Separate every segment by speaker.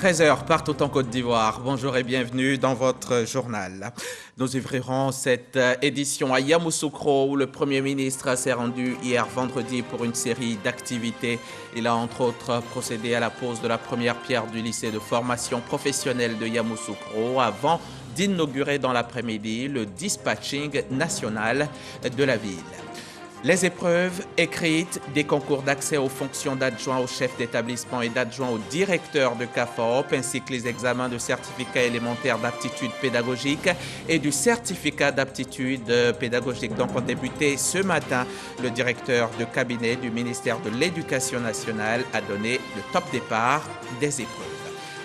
Speaker 1: 13 h partout en Côte d'Ivoire. Bonjour et bienvenue dans votre journal. Nous ouvrirons cette édition à Yamoussoukro où le Premier ministre s'est rendu hier vendredi pour une série d'activités. Il a entre autres procédé à la pose de la première pierre du lycée de formation professionnelle de Yamoussoukro avant d'inaugurer dans l'après-midi le dispatching national de la ville. Les épreuves écrites des concours d'accès aux fonctions d'adjoint au chef d'établissement et d'adjoint au directeur de CAFOP, ainsi que les examens de certificat élémentaire d'aptitude pédagogique et du certificat d'aptitude pédagogique. Donc, ont débuté ce matin. Le directeur de cabinet du ministère de l'Éducation nationale a donné le top départ des épreuves.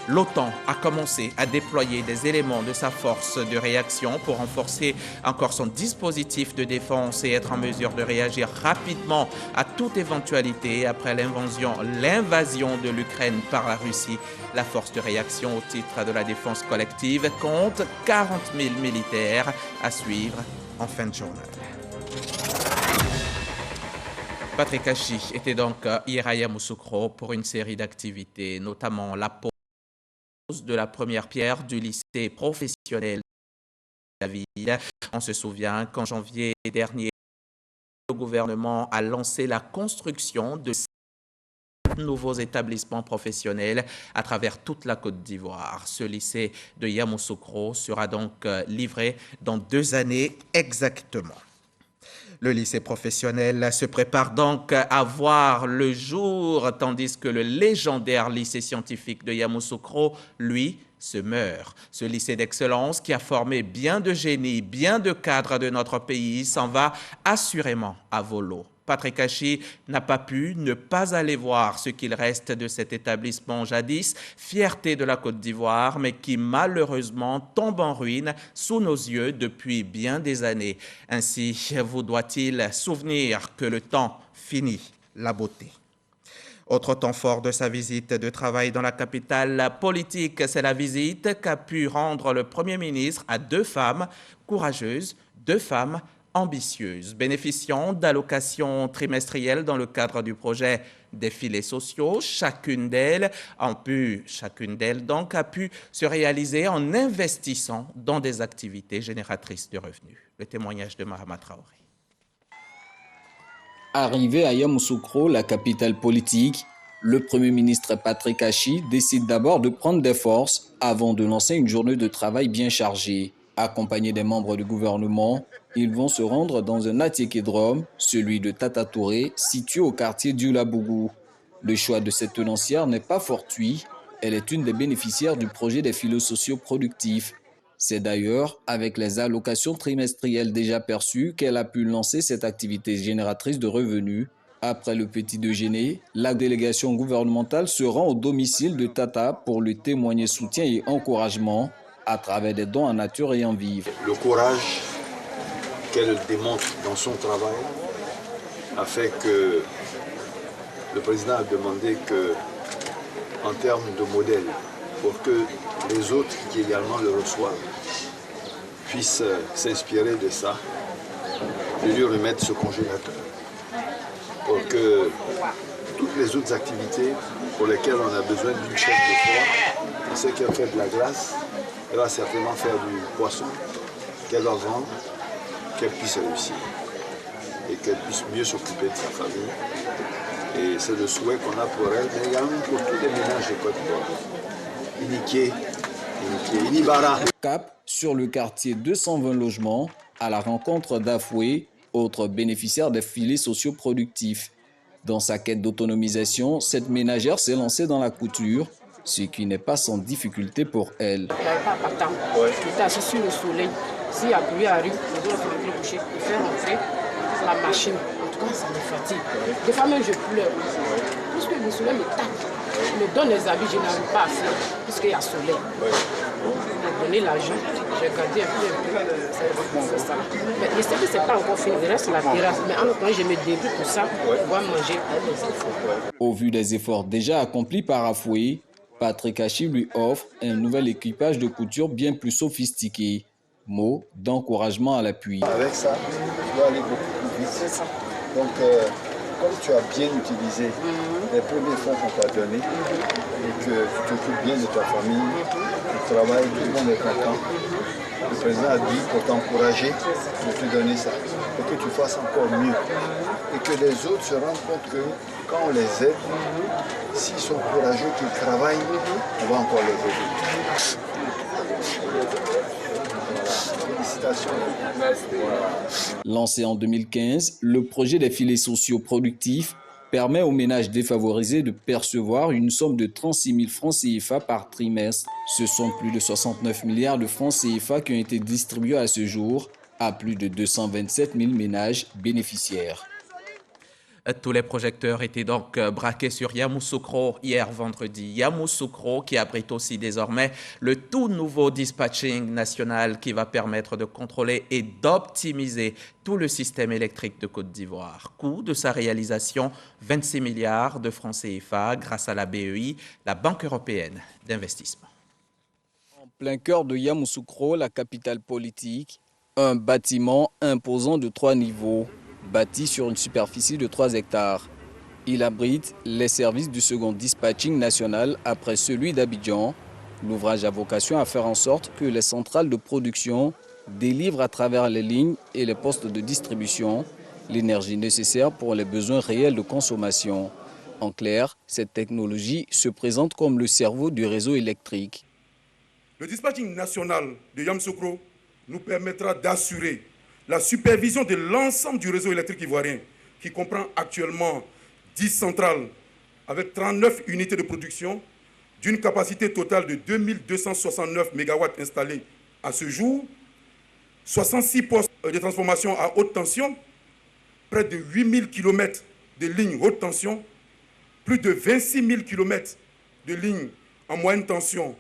Speaker 1: L'OTAN a commencé à déployer des éléments de sa force de réaction pour renforcer encore son dispositif de défense et être en mesure de réagir rapidement à toute éventualité après l'invasion de l'Ukraine par la Russie. La force de réaction au titre de la défense collective compte 40 000 militaires à suivre en fin de journal. Patrick Hachi était donc hier à Yamoussoukro pour une série d'activités, notamment la pose de la première pierre du lycée professionnel de la ville. On se souvient qu'en janvier dernier, le gouvernement a lancé la construction de 7 nouveaux établissements professionnels à travers toute la Côte d'Ivoire. Ce lycée de Yamoussoukro sera donc livré dans 2 années exactement. Le lycée professionnel se prépare donc à voir le jour, tandis que le légendaire lycée scientifique de Yamoussoukro, lui, se meurt. Ce lycée d'excellence qui a formé bien de génies, bien de cadres de notre pays, s'en va assurément à volo. Patrick Hachi n'a pas pu ne pas aller voir ce qu'il reste de cet établissement jadis, fierté de la Côte d'Ivoire, mais qui malheureusement tombe en ruine sous nos yeux depuis bien des années. Ainsi vous doit-il souvenir que le temps finit la beauté. Autre temps fort de sa visite de travail dans la capitale politique, c'est la visite qu'a pu rendre le Premier ministre à 2 femmes courageuses, 2 femmes ambitieuses, bénéficiant d'allocations trimestrielles dans le cadre du projet des filets sociaux. Chacune d'elles a pu se réaliser en investissant dans des activités génératrices de revenus. Le témoignage de Mahama Traoré.
Speaker 2: Arrivé à Yamoussoukro, la capitale politique, le Premier ministre Patrick Hachi décide d'abord de prendre des forces avant de lancer une journée de travail bien chargée. Accompagnés des membres du gouvernement, ils vont se rendre dans un attiékédrome, celui de Tata Touré, situé au quartier d'Oulabougou. Le choix de cette tenancière n'est pas fortuit, elle est une des bénéficiaires du projet des filets sociaux productifs. C'est d'ailleurs avec les allocations trimestrielles déjà perçues qu'elle a pu lancer cette activité génératrice de revenus. Après le petit déjeuner, la délégation gouvernementale se rend au domicile de Tata pour lui témoigner soutien et encouragement à travers des dons en nature et en vivre.
Speaker 3: Le courage qu'elle démontre dans son travail a fait que le président a demandé que, en termes de modèle, pour que les autres qui également le reçoivent puissent s'inspirer de ça, de lui remettre ce congélateur pour que toutes les autres activités pour lesquelles on a besoin d'une chaîne de froid, on sait qu'elle fait de la glace, elle va certainement faire du poisson, qu'elle va vendre, qu'elle puisse réussir et qu'elle puisse mieux s'occuper de sa famille. Et c'est le souhait qu'on a pour elle, mais également pour tous les ménages de Côte d'Ivoire. Iniké, Inibara.
Speaker 2: Cap sur le quartier 220 logements à la rencontre d'Afoué, autre bénéficiaire des filets sociaux productifs. Dans sa quête d'autonomisation, cette ménagère s'est lancée dans la couture, ce qui n'est pas sans difficulté pour elle.
Speaker 4: Il n'y avait pas partant. J'étais assis sur le soleil. Si la pluie arrive, je dois faire le coucher et faire rentrer la machine. En tout cas, ça me fatigue. Des fois même, je pleure. Puisque le soleil me tape. Je me donne les habits, je n'arrive pas à faire, puisqu'il y a soleil. J'ai donné l'argent, j'ai gardé un peu, c'est ça. Mais le service n'est pas encore fini, il reste la terrasse. Mais en même temps, je me débrouille pour ça, pour pouvoir manger.
Speaker 2: Au vu des efforts déjà accomplis par Afoué, Patrick Hachi lui offre un nouvel équipage de couture bien plus sophistiqué. Mot d'encouragement à l'appui.
Speaker 3: Avec ça, je dois aller beaucoup plus vite. Donc, comme tu as bien utilisé les premiers fonds qu'on t'a donnés et que tu t'occupes bien de ta famille, tu travailles, tout le monde est content, le président a dit pour t'encourager de te donner ça et que tu fasses encore mieux et que les autres se rendent compte que quand on les aide, s'ils sont courageux, qu'ils travaillent, on va encore les aider. Félicitations.
Speaker 2: Lancé en 2015, le projet des filets sociaux productifs permet aux ménages défavorisés de percevoir une somme de 36 000 francs CFA par trimestre. Ce sont plus de 69 milliards de francs CFA qui ont été distribués à ce jour à plus de 227 000 ménages bénéficiaires.
Speaker 1: Tous les projecteurs étaient donc braqués sur Yamoussoukro hier vendredi. Yamoussoukro qui abrite aussi désormais le tout nouveau dispatching national qui va permettre de contrôler et d'optimiser tout le système électrique de Côte d'Ivoire. Coût de sa réalisation, 26 milliards de francs CFA grâce à la BEI, la Banque européenne d'investissement.
Speaker 2: En plein cœur de Yamoussoukro, la capitale politique, un bâtiment imposant de 3 niveaux. Bâti sur une superficie de 3 hectares. Il abrite les services du second dispatching national après celui d'Abidjan. L'ouvrage a vocation à faire en sorte que les centrales de production délivrent à travers les lignes et les postes de distribution l'énergie nécessaire pour les besoins réels de consommation. En clair, cette technologie se présente comme le cerveau du réseau électrique.
Speaker 5: Le dispatching national de Yamoussoukro nous permettra d'assurer la supervision de l'ensemble du réseau électrique ivoirien, qui comprend actuellement 10 centrales avec 39 unités de production, d'une capacité totale de 2269 MW installés à ce jour, 66 postes de transformation à haute tension, près de 8000 km de lignes haute tension, plus de 26 000 km de lignes en moyenne tension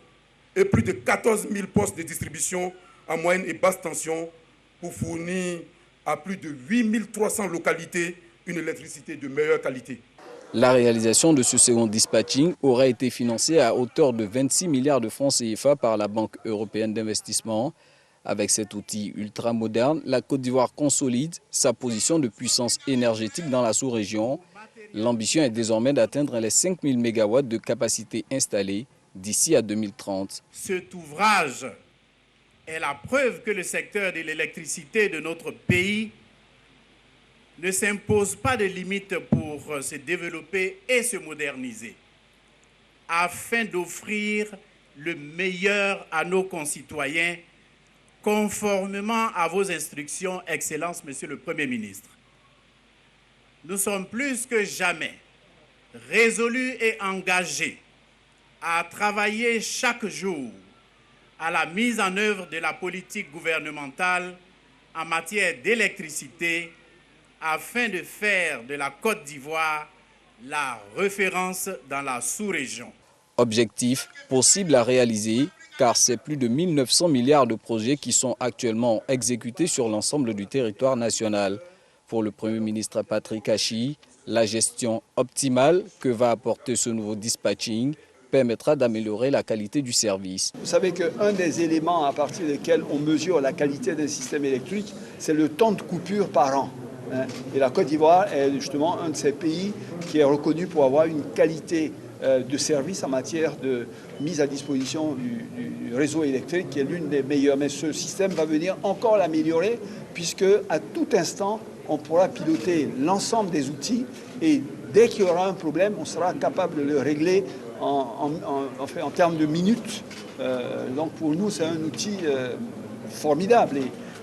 Speaker 5: et plus de 14 000 postes de distribution en moyenne et basse tension, pour fournir à plus de 8300 localités une électricité de meilleure qualité.
Speaker 2: La réalisation de ce second dispatching aurait été financée à hauteur de 26 milliards de francs CFA par la Banque européenne d'investissement. Avec cet outil ultra-moderne, la Côte d'Ivoire consolide sa position de puissance énergétique dans la sous-région. L'ambition est désormais d'atteindre les 5000 MW de capacité installée d'ici à 2030.
Speaker 6: Cet ouvrage est la preuve que le secteur de l'électricité de notre pays ne s'impose pas de limites pour se développer et se moderniser, afin d'offrir le meilleur à nos concitoyens, conformément à vos instructions, Excellence, Monsieur le Premier ministre. Nous sommes plus que jamais résolus et engagés à travailler chaque jour à la mise en œuvre de la politique gouvernementale en matière d'électricité afin de faire de la Côte d'Ivoire la référence dans la sous-région.
Speaker 2: Objectif possible à réaliser car c'est plus de 1900 milliards de projets qui sont actuellement exécutés sur l'ensemble du territoire national. Pour le Premier ministre Patrick Achi, la gestion optimale que va apporter ce nouveau dispatching permettra d'améliorer la qualité du service.
Speaker 3: Vous savez qu'un des éléments à partir desquels on mesure la qualité d'un système électrique, c'est le temps de coupure par an. Et la Côte d'Ivoire est justement un de ces pays qui est reconnu pour avoir une qualité de service en matière de mise à disposition du réseau électrique qui est l'une des meilleures. Mais ce système va venir encore l'améliorer puisque à tout instant, on pourra piloter l'ensemble des outils et dès qu'il y aura un problème, on sera capable de le régler en termes de minutes. Donc pour nous, c'est un outil formidable.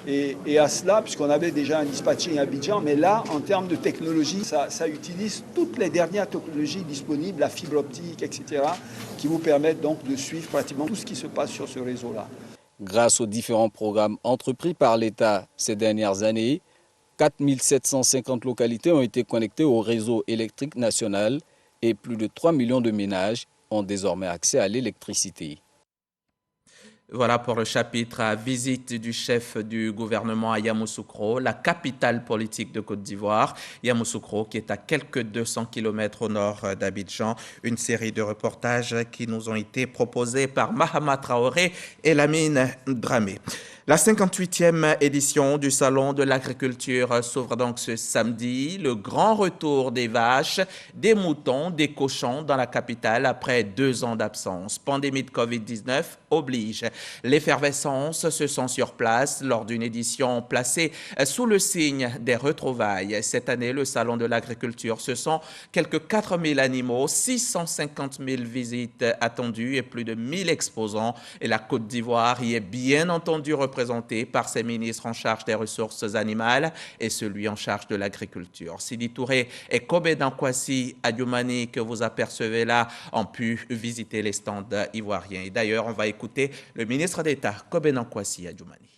Speaker 3: Et à cela, puisqu'on avait déjà un dispatching à Abidjan, mais là, en termes de technologie, ça utilise toutes les dernières technologies disponibles, la fibre optique, etc., qui vous permettent donc de suivre pratiquement tout ce qui se passe sur ce réseau-là.
Speaker 2: Grâce aux différents programmes entrepris par l'État ces dernières années, 4750 localités ont été connectées au réseau électrique national et plus de 3 millions de ménages ont désormais accès à l'électricité.
Speaker 1: Voilà pour le chapitre à visite du chef du gouvernement à Yamoussoukro, la capitale politique de Côte d'Ivoire. Yamoussoukro qui est à quelques 200 km au nord d'Abidjan. Une série de reportages qui nous ont été proposés par Mahama Traoré et Lamine Dramé. La 58e édition du Salon de l'agriculture s'ouvre donc ce samedi. Le grand retour des vaches, des moutons, des cochons dans la capitale après 2 ans d'absence. Pandémie de Covid-19 oblige. L'effervescence se sent sur place lors d'une édition placée sous le signe des retrouvailles. Cette année, le Salon de l'agriculture, ce sont quelques 4000 animaux, 650 000 visites attendues et plus de 1000 exposants. Et la Côte d'Ivoire y est bien entendu représenté par ses ministres en charge des ressources animales et celui en charge de l'agriculture. Sidi Touré et Kobe Dankwassi Adjoumani, que vous apercevez là, ont pu visiter les stands ivoiriens. Et d'ailleurs, on va écouter le ministre d'État, Kobe Dankwassi Adjoumani.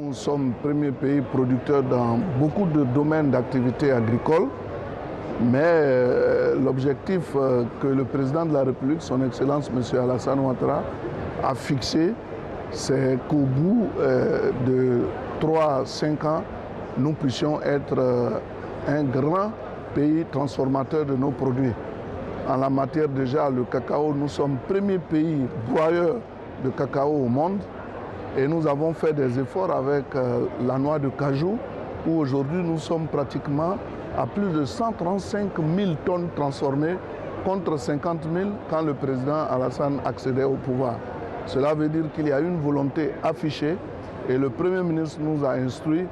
Speaker 7: Nous sommes le premier pays producteur dans beaucoup de domaines d'activité agricole, mais l'objectif que le président de la République, son Excellence M. Alassane Ouattara, a fixé, c'est qu'au bout de 3-5 ans, nous puissions être un grand pays transformateur de nos produits. En la matière déjà, le cacao, nous sommes le premier pays broyeur de cacao au monde et nous avons fait des efforts avec la noix de cajou où aujourd'hui nous sommes pratiquement à plus de 135 000 tonnes transformées contre 50 000 quand le président Alassane accédait au pouvoir. Cela veut dire qu'il y a une volonté affichée et le Premier ministre nous a instruit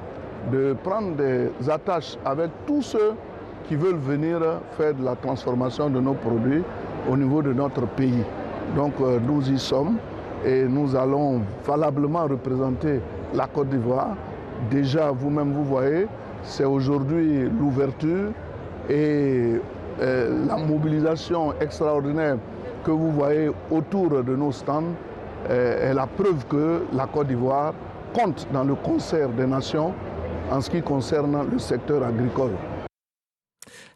Speaker 7: de prendre des attaches avec tous ceux qui veulent venir faire de la transformation de nos produits au niveau de notre pays. Donc nous y sommes et nous allons valablement représenter la Côte d'Ivoire. Déjà, vous-même, vous voyez, c'est aujourd'hui l'ouverture et la mobilisation extraordinaire que vous voyez autour de nos stands est la preuve que la Côte d'Ivoire compte dans le concert des nations en ce qui concerne le secteur agricole.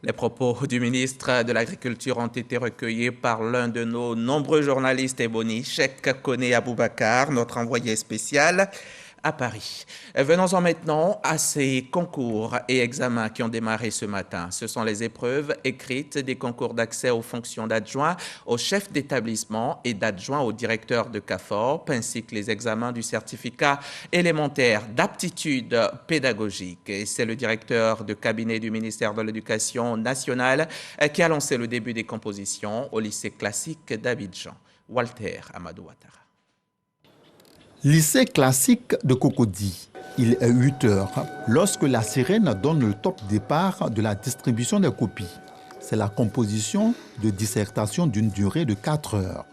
Speaker 1: Les propos du ministre de l'Agriculture ont été recueillis par l'un de nos nombreux journalistes Ebony, Cheikh Koné Aboubakar, notre envoyé spécial à Paris. Venons-en maintenant à ces concours et examens qui ont démarré ce matin. Ce sont les épreuves écrites des concours d'accès aux fonctions d'adjoint au chef d'établissement et d'adjoint au directeur de CAFOP, ainsi que les examens du certificat élémentaire d'aptitude pédagogique. Et c'est le directeur de cabinet du ministère de l'Éducation nationale qui a lancé le début des compositions au lycée classique d'Abidjan. Walter Amadou Ouattara.
Speaker 8: Lycée classique de Cocody. Il est 8 heures lorsque la sirène donne le top départ de la distribution des copies. C'est la composition de dissertation d'une durée de 4 heures.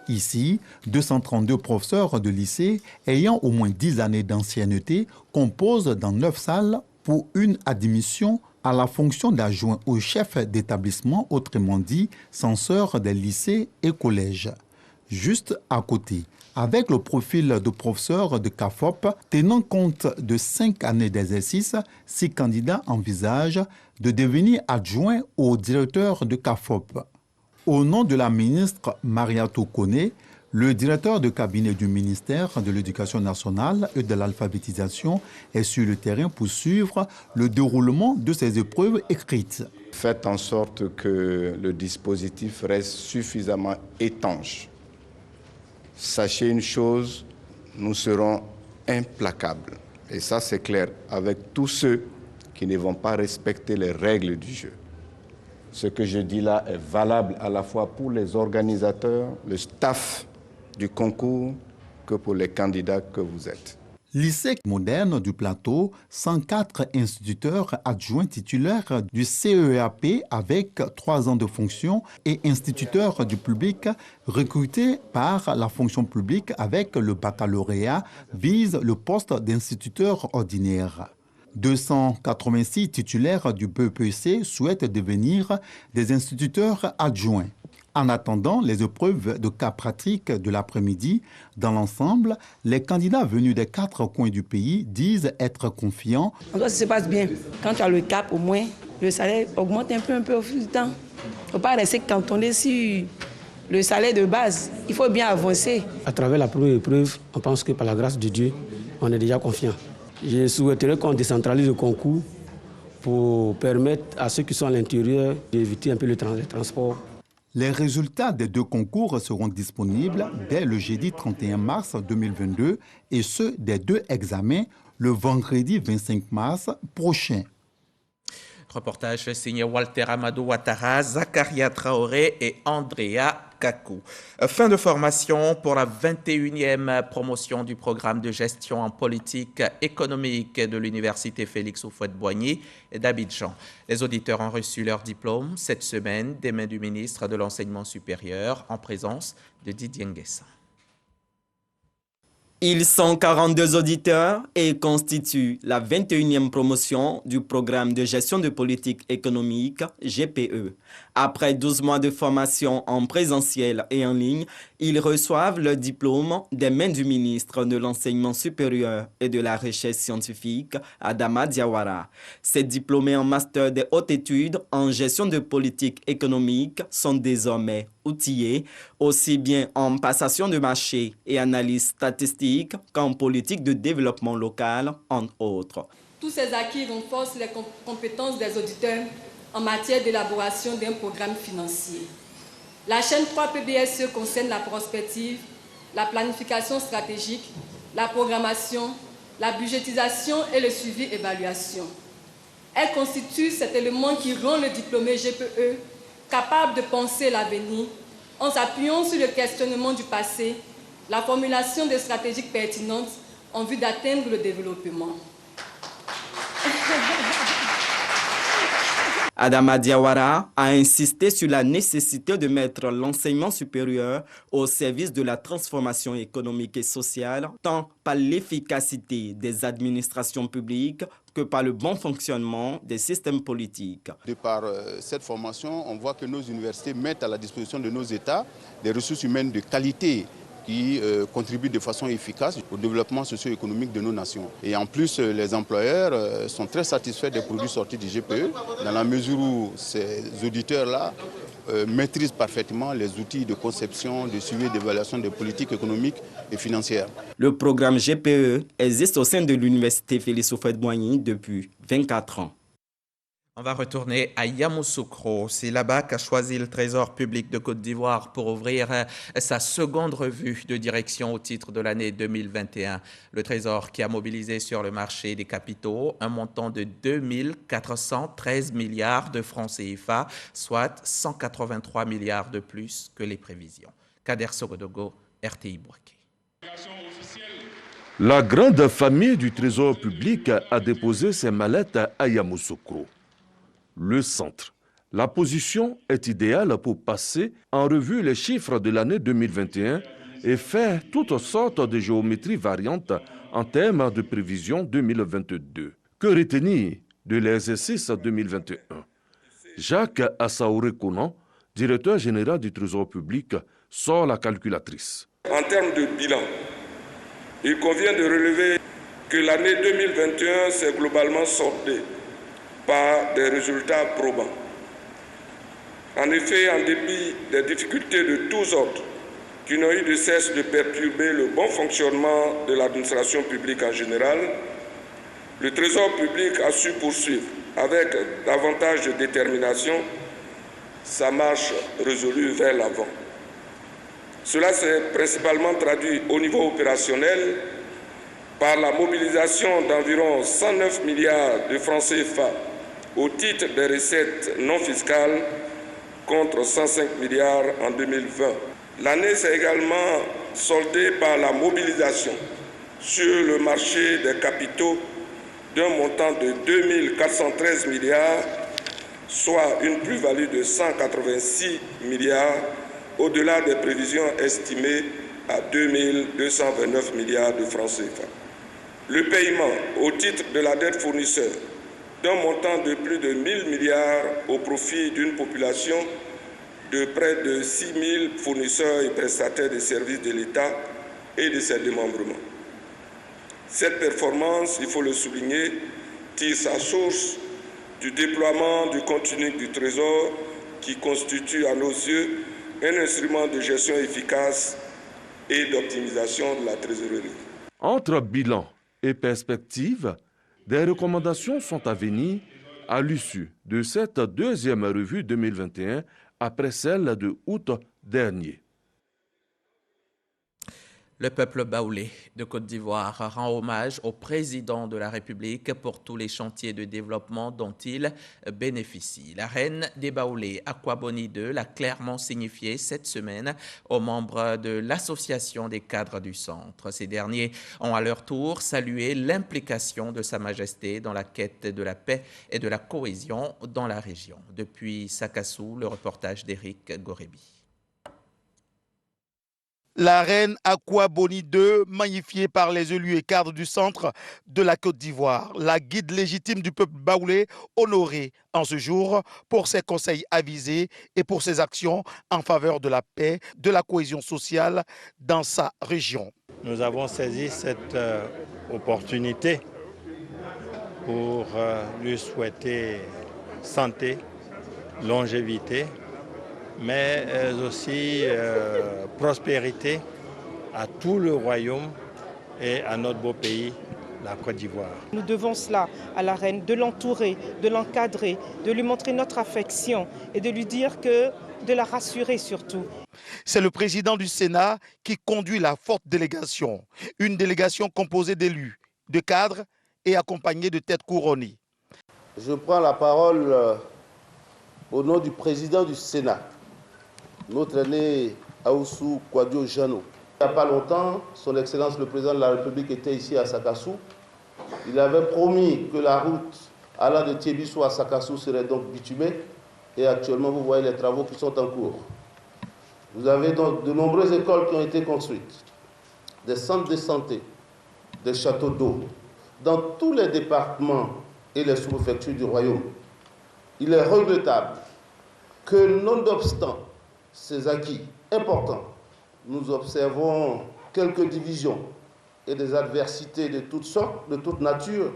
Speaker 8: Ici, 232 professeurs de lycée ayant au moins 10 années d'ancienneté composent dans 9 salles pour une admission à la fonction d'adjoint au chef d'établissement, autrement dit, censeur des lycées et collèges. Juste à côté, avec le profil de professeur de CAFOP, tenant compte de 5 années d'exercice, 6 candidats envisagent de devenir adjoints au directeur de CAFOP. Au nom de la ministre Mariatou Koné, le directeur de cabinet du ministère de l'Éducation nationale et de l'alphabétisation est sur le terrain pour suivre le déroulement de ces épreuves écrites.
Speaker 9: Faites en sorte que le dispositif reste suffisamment étanche. Sachez une chose, nous serons implacables. Et ça, c'est clair, avec tous ceux qui ne vont pas respecter les règles du jeu. Ce que je dis là est valable à la fois pour les organisateurs, le staff du concours, que pour les candidats que vous êtes.
Speaker 8: Lycée moderne du plateau, 104 instituteurs adjoints titulaires du CEAP avec 3 ans de fonction et instituteurs du public recrutés par la fonction publique avec le baccalauréat visent le poste d'instituteur ordinaire. 286 titulaires du BEPC souhaitent devenir des instituteurs adjoints. En attendant les épreuves de cas pratiques de l'après-midi, dans l'ensemble, les candidats venus des 4 coins du pays disent être confiants.
Speaker 10: Ça se passe bien. Quand tu as le cap, au moins, le salaire augmente un peu au fil du temps. Il ne faut pas rester cantonné sur le salaire de base. Il faut bien avancer.
Speaker 11: À travers la première épreuve, on pense que par la grâce de Dieu, on est déjà confiant. Je souhaiterais qu'on décentralise le concours pour permettre à ceux qui sont à l'intérieur d'éviter un peu le transport.
Speaker 8: Les résultats des 2 concours seront disponibles dès le jeudi 31 mars 2022 et ceux des 2 examens le vendredi 25 mars prochain.
Speaker 1: Reportage signé Walter Amadou Ouattara, Zakaria Traoré et Andrea Kakou. Fin de formation pour la 21e promotion du programme de gestion en politique économique de l'Université Félix Houphouët-Boigny d'Abidjan. Les auditeurs ont reçu leur diplôme cette semaine des mains du ministre de l'Enseignement supérieur en présence de Didier Nguessan.
Speaker 12: Ils sont 42 auditeurs et constituent la 21e promotion du programme de gestion de politique économique GPE. Après 12 mois de formation en présentiel et en ligne, ils reçoivent le diplôme des mains du ministre de l'Enseignement supérieur et de la Recherche scientifique, Adama Diawara. Ces diplômés en master des hautes études en gestion de politique économique sont désormais outillés, aussi bien en passation de marché et analyse statistique qu'en politique de développement local, entre autres.
Speaker 13: Tous ces acquis renforcent les compétences des auditeurs en matière d'élaboration d'un programme financier. La chaîne 3 PBSE concerne la prospective, la planification stratégique, la programmation, la budgétisation et le suivi-évaluation. Elle constitue cet élément qui rend le diplômé GPE capable de penser l'avenir en s'appuyant sur le questionnement du passé, la formulation de stratégies pertinentes en vue d'atteindre le développement.
Speaker 12: Adama Diawara a insisté sur la nécessité de mettre l'enseignement supérieur au service de la transformation économique et sociale, tant par l'efficacité des administrations publiques que par le bon fonctionnement des systèmes politiques.
Speaker 14: De par cette formation, on voit que nos universités mettent à la disposition de nos États des ressources humaines de qualité qui contribuent de façon efficace au développement socio-économique de nos nations. Et en plus, les employeurs sont très satisfaits des produits sortis du GPE, dans la mesure où ces auditeurs-là maîtrisent parfaitement les outils de conception, de suivi et d'évaluation des politiques économiques et financières.
Speaker 12: Le programme GPE existe au sein de l'Université Félix Houphouët-Boigny depuis 24 ans.
Speaker 1: On va retourner à Yamoussoukro. C'est là-bas qu'a choisi le Trésor public de Côte d'Ivoire pour ouvrir sa seconde revue de direction au titre de l'année 2021. Le Trésor qui a mobilisé sur le marché des capitaux un montant de 2 413 milliards de francs CFA, soit 183 milliards de plus que les prévisions. Kader Sogodogo, RTI Boaké.
Speaker 15: La grande famille du Trésor public a déposé ses mallettes à Yamoussoukro. Le centre. La position est idéale pour passer en revue les chiffres de l'année 2021 et faire toutes sortes de géométries variantes en termes de prévision 2022. Que retenir de l'exercice 2021? Jacques Assaouré-Conan, directeur général du Trésor public, sort la calculatrice.
Speaker 16: En termes de bilan, il convient de relever que l'année 2021 s'est globalement soldée par des résultats probants. En effet, en dépit des difficultés de tous ordres qui n'ont eu de cesse de perturber le bon fonctionnement de l'administration publique en général, le Trésor public a su poursuivre avec davantage de détermination sa marche résolue vers l'avant. Cela s'est principalement traduit au niveau opérationnel par la mobilisation d'environ 109 milliards de francs CFA au titre des recettes non fiscales contre 105 milliards en 2020. L'année s'est également soldée par la mobilisation sur le marché des capitaux d'un montant de 2 413 milliards, soit une plus-value de 186 milliards, au-delà des prévisions estimées à 2 229 milliards de francs CFA. Le paiement au titre de la dette fournisseur d'un montant de plus de 1 000 milliards au profit d'une population de près de 6 000 fournisseurs et prestataires de services de l'État et de ses démembrements. Cette performance, il faut le souligner, tire sa source du déploiement du compte unique du Trésor qui constitue à nos yeux un instrument de gestion efficace et d'optimisation de la trésorerie.
Speaker 15: Entre bilan et perspective, des recommandations sont à venir à l'issue de cette deuxième revue 2021 après celle de août dernier.
Speaker 1: Le peuple baoulé de Côte d'Ivoire rend hommage au président de la République pour tous les chantiers de développement dont il bénéficie. La reine des Baoulés, Akwaboni II, l'a clairement signifié cette semaine aux membres de l'association des cadres du centre. Ces derniers ont à leur tour salué l'implication de Sa Majesté dans la quête de la paix et de la cohésion dans la région. Depuis Sakassou, le reportage d'Éric Gorebi.
Speaker 17: La reine Akwaboni II, magnifiée par les élus et cadres du centre de la Côte d'Ivoire, la guide légitime du peuple baoulé, honorée en ce jour pour ses conseils avisés et pour ses actions en faveur de la paix, de la cohésion sociale dans sa région.
Speaker 18: Nous avons saisi cette opportunité pour lui souhaiter santé, longévité, mais aussi prospérité à tout le royaume et à notre beau pays, la Côte d'Ivoire.
Speaker 19: Nous devons cela à la reine, de l'entourer, de l'encadrer, de lui montrer notre affection et de lui dire de la rassurer surtout.
Speaker 17: C'est le président du Sénat qui conduit la forte délégation, une délégation composée d'élus, de cadres et accompagnée de têtes couronnées.
Speaker 20: Je prends la parole au nom du président du Sénat, notre aîné Aoussou Kouadio Jano. Il n'y a pas longtemps, son Excellence le Président de la République était ici à Sakassou. Il avait promis que la route allant de Tiébissou à Sakassou serait donc bitumée. Et actuellement, vous voyez les travaux qui sont en cours. Vous avez donc de nombreuses écoles qui ont été construites, des centres de santé, des châteaux d'eau, dans tous les départements et les sous-préfectures du royaume. Il est regrettable que, nonobstant ces acquis importants, nous observons quelques divisions et des adversités de toutes sortes, de toute nature,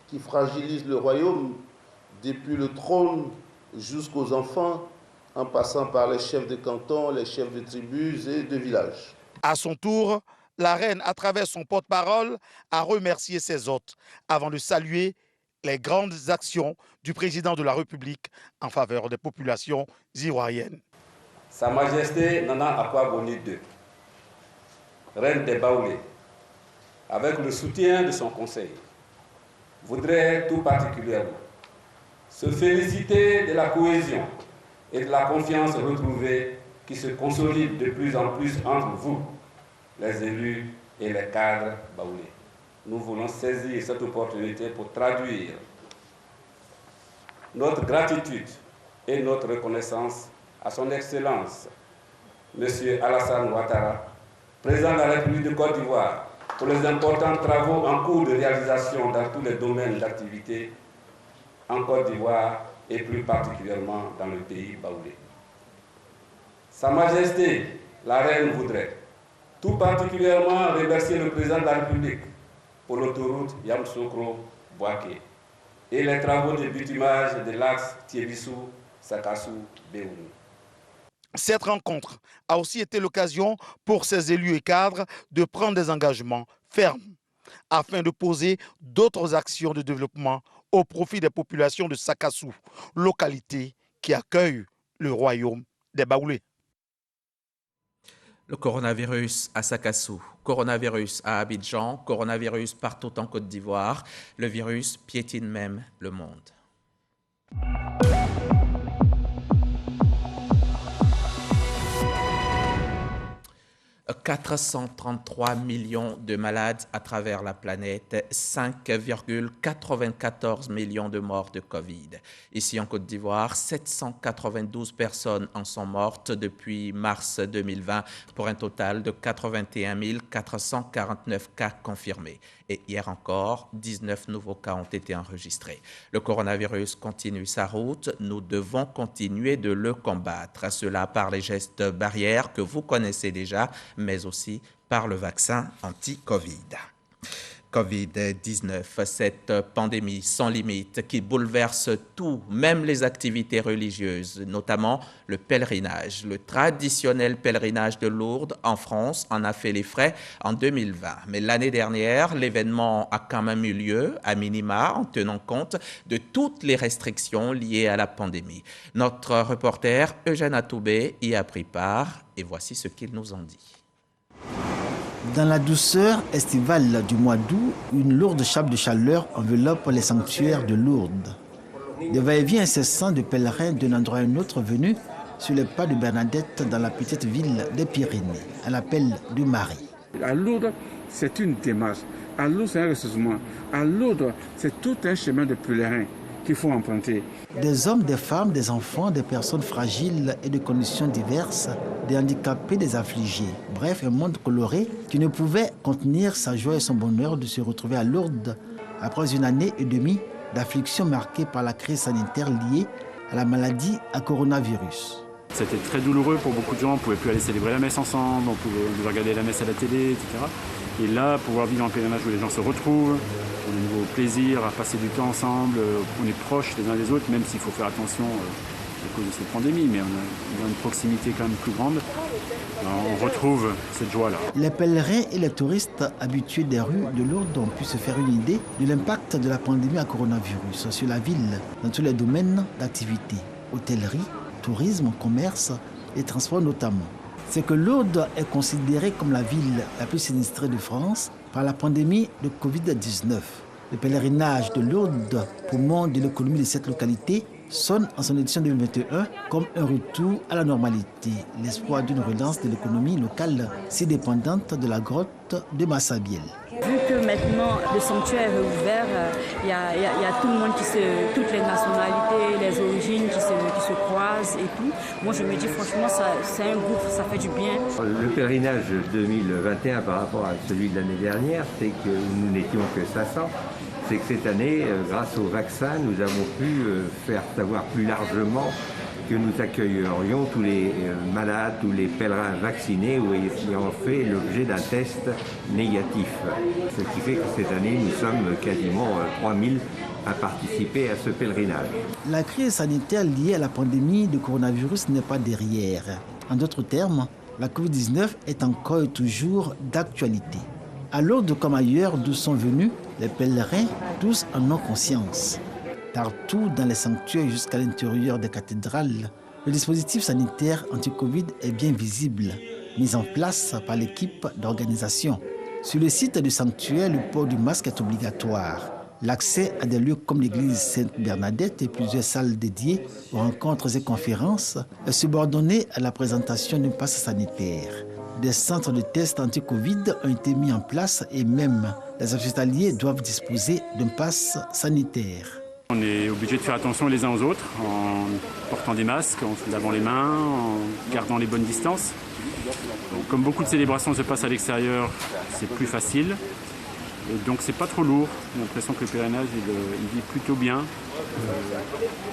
Speaker 20: qui fragilisent le royaume depuis le trône jusqu'aux enfants, en passant par les chefs de canton, les chefs de tribus et de villages.
Speaker 17: À son tour, la reine, à travers son porte-parole, a remercié ses hôtes avant de saluer les grandes actions du président de la République en faveur des populations ivoiriennes.
Speaker 21: Sa Majesté Nana Akwaboni II, reine des Baoulés, avec le soutien de son conseil, voudrait tout particulièrement se féliciter de la cohésion et de la confiance retrouvée qui se consolide de plus en plus entre vous, les élus et les cadres baoulés. Nous voulons saisir cette opportunité pour traduire notre gratitude et notre reconnaissance à son Excellence, M. Alassane Ouattara, président de la République de Côte d'Ivoire, pour les importants travaux en cours de réalisation dans tous les domaines d'activité en Côte d'Ivoire et plus particulièrement dans le pays baoulé. Sa Majesté, la Reine, voudrait tout particulièrement remercier le président de la République pour l'autoroute Yamoussoukro-Bouaké et les travaux de bitumage de l'axe Tiébissou-Sakassou-Béouni.
Speaker 17: Cette rencontre a aussi été l'occasion pour ces élus et cadres de prendre des engagements fermes afin de poser d'autres actions de développement au profit des populations de Sakassou, localité qui accueille le royaume des Baoulés.
Speaker 1: Le coronavirus à Sakassou, coronavirus à Abidjan, coronavirus partout en Côte d'Ivoire, le virus piétine même le monde. 433 millions de malades à travers la planète, 5,94 millions de morts de Covid. Ici en Côte d'Ivoire, 792 personnes en sont mortes depuis mars 2020 pour un total de 81 449 cas confirmés. Et hier encore, 19 nouveaux cas ont été enregistrés. Le coronavirus continue sa route. Nous devons continuer de le combattre. Cela par les gestes barrières que vous connaissez déjà, mais aussi par le vaccin anti-Covid. Covid-19, cette pandémie sans limite qui bouleverse tout, même les activités religieuses, notamment le pèlerinage. Le traditionnel pèlerinage de Lourdes en France en a fait les frais en 2020. Mais l'année dernière, l'événement a quand même eu lieu, à minima, en tenant compte de toutes les restrictions liées à la pandémie. Notre reporter Eugène Atoubé y a pris part et voici ce qu'il nous en dit.
Speaker 4: Dans la douceur estivale du mois d'août, une lourde chape de chaleur enveloppe les sanctuaires de Lourdes. Des va-et-vient incessants de pèlerins d'un endroit à un autre venus sur les pas de Bernadette dans la petite ville des Pyrénées, à l'appel de Marie.
Speaker 22: À Lourdes, c'est une démarche. À Lourdes, c'est un ressourcement. À Lourdes, c'est tout un chemin de pèlerins qu'il faut emprunter.
Speaker 4: Des hommes, des femmes, des enfants, des personnes fragiles et de conditions diverses, des handicapés, des affligés. Bref, un monde coloré qui ne pouvait contenir sa joie et son bonheur de se retrouver à Lourdes après une année et demie d'affliction marquée par la crise sanitaire liée à la maladie à coronavirus.
Speaker 23: C'était très douloureux pour beaucoup de gens, on ne pouvait plus aller célébrer la messe ensemble, on devait regarder la messe à la télé, etc. Et là, pouvoir vivre un pèlerinage où les gens se retrouvent, on a un nouveau plaisir à passer du temps ensemble, on est proches les uns des autres, même s'il faut faire attention à cause de cette pandémie, mais on a une proximité quand même plus grande. Alors, on retrouve cette joie-là.
Speaker 4: Les pèlerins et les touristes habitués des rues de Lourdes ont pu se faire une idée de l'impact de la pandémie à coronavirus sur la ville dans tous les domaines d'activité, hôtellerie, tourisme, commerce et transport notamment. C'est que Lourdes est considérée comme la ville la plus sinistrée de France par la pandémie de Covid-19. Le pèlerinage de Lourdes, poumon de l'économie de cette localité, sonne en son édition 2021 comme un retour à la normalité, l'espoir d'une relance de l'économie locale si dépendante de la grotte de Massabielle.
Speaker 24: Vu que maintenant le sanctuaire est ouvert, il y a tout le monde toutes les nationalités, les origines qui se croisent et tout. Moi je me dis franchement, c'est un groupe, ça fait du bien.
Speaker 25: Le pèlerinage 2021 par rapport à celui de l'année dernière, c'est que nous n'étions que 500. C'est que cette année, grâce au vaccin, nous avons pu faire savoir plus largement que nous accueillerions tous les malades, tous les pèlerins vaccinés ou ayant fait l'objet d'un test négatif. Ce qui fait que cette année, nous sommes quasiment 3000 à participer à ce pèlerinage.
Speaker 4: La crise sanitaire liée à la pandémie de coronavirus n'est pas derrière. En d'autres termes, la Covid-19 est encore et toujours d'actualité. À Lourdes comme ailleurs d'où sont venus les pèlerins, tous en ont conscience. Partout dans les sanctuaires jusqu'à l'intérieur des cathédrales, le dispositif sanitaire anti-Covid est bien visible, mis en place par l'équipe d'organisation. Sur le site du sanctuaire, le port du masque est obligatoire. L'accès à des lieux comme l'église Sainte-Bernadette et plusieurs salles dédiées aux rencontres et conférences est subordonné à la présentation d'un passe sanitaire. Des centres de tests anti-Covid ont été mis en place et même les hospitaliers doivent disposer d'un passe sanitaire.
Speaker 23: On est obligé de faire attention les uns aux autres en portant des masques, en se lavant les mains, en gardant les bonnes distances. Donc, comme beaucoup de célébrations se passent à l'extérieur, c'est plus facile. Et donc c'est pas trop lourd. J'ai l'impression que le pèlerinage il vit plutôt bien.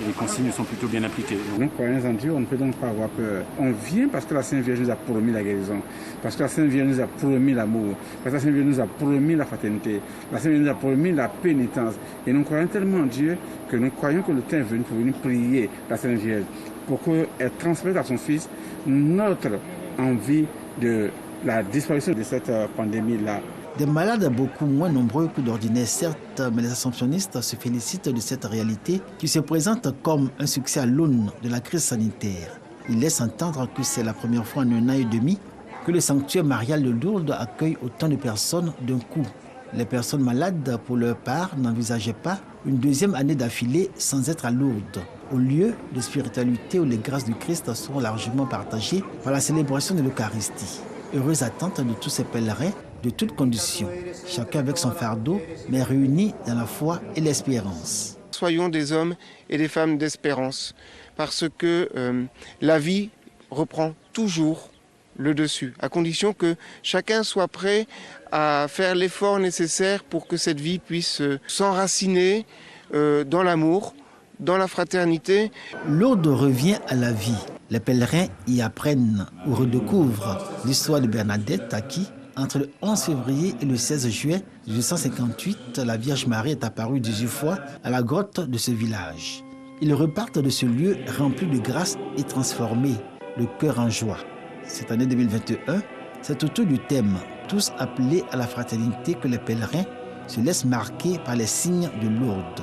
Speaker 23: Et les consignes sont plutôt bien appliquées.
Speaker 22: Nous croyons en Dieu, on ne peut donc pas avoir peur. On vient parce que la Sainte Vierge nous a promis la guérison, parce que la Sainte Vierge nous a promis l'amour, parce que la Sainte Vierge nous a promis la fraternité, la Sainte Vierge nous a promis la pénitence. Et nous croyons tellement en Dieu que nous croyons que le temps est venu pour venir prier la Sainte Vierge, pour qu'elle transmette à son Fils notre envie de la disparition de cette pandémie-là.
Speaker 4: Des malades beaucoup moins nombreux que d'ordinaire, certes, mais les assomptionnistes se félicitent de cette réalité qui se présente comme un succès à l'aune de la crise sanitaire. Ils laissent entendre que c'est la première fois en un an et demi que le sanctuaire marial de Lourdes accueille autant de personnes d'un coup. Les personnes malades, pour leur part, n'envisageaient pas une deuxième année d'affilée sans être à Lourdes, au lieu de spiritualité où les grâces du Christ seront largement partagées par la célébration de l'Eucharistie. Heureuse attente de tous ces pèlerins de toutes conditions, chacun avec son fardeau, mais réunis dans la foi et l'espérance.
Speaker 26: Soyons des hommes et des femmes d'espérance, parce que la vie reprend toujours le dessus, à condition que chacun soit prêt à faire l'effort nécessaire pour que cette vie puisse s'enraciner dans l'amour, dans la fraternité.
Speaker 4: Lourdes revient à la vie. Les pèlerins y apprennent ou redécouvrent l'histoire de Bernadette à qui Entre le 11 février et le 16 juillet 1858, la Vierge Marie est apparue 18 fois à la grotte de ce village. Ils repartent de ce lieu rempli de grâce et transformés, le cœur en joie. Cette année 2021, c'est autour du thème « Tous appelés à la fraternité » que les pèlerins se laissent marquer par les signes de Lourdes.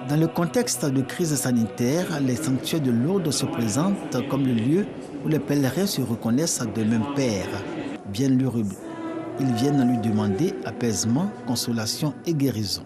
Speaker 4: Dans le contexte de crise sanitaire, les sanctuaires de Lourdes se présentent comme le lieu où les pèlerins se reconnaissent de même Père. Bien l'heureux, ils viennent lui demander apaisement, consolation et guérison.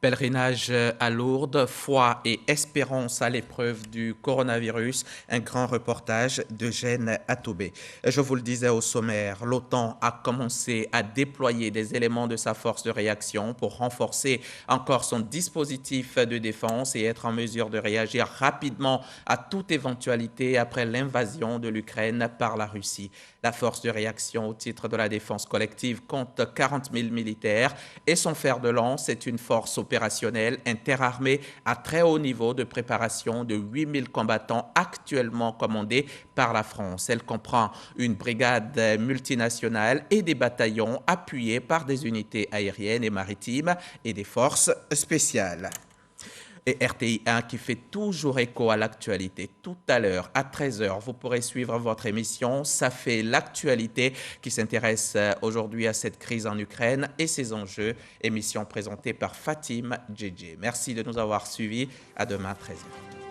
Speaker 1: Pèlerinage à Lourdes, foi et espérance à l'épreuve du coronavirus. Un grand reportage d'Eugène Atoubé. Je vous le disais au sommaire, l'OTAN a commencé à déployer des éléments de sa force de réaction pour renforcer encore son dispositif de défense et être en mesure de réagir rapidement à toute éventualité après l'invasion de l'Ukraine par la Russie. La force de réaction au titre de la défense collective compte 40 000 militaires et son fer de lance est une force opérationnelle interarmée à très haut niveau de préparation de 8 000 combattants actuellement commandés par la France. Elle comprend une brigade multinationale et des bataillons appuyés par des unités aériennes et maritimes et des forces spéciales. Et RTI 1 qui fait toujours écho à l'actualité. Tout à l'heure, à 13h, vous pourrez suivre votre émission. Ça fait l'actualité qui s'intéresse aujourd'hui à cette crise en Ukraine et ses enjeux. Émission présentée par Fatim Djedje. Merci de nous avoir suivis. À demain, 13h.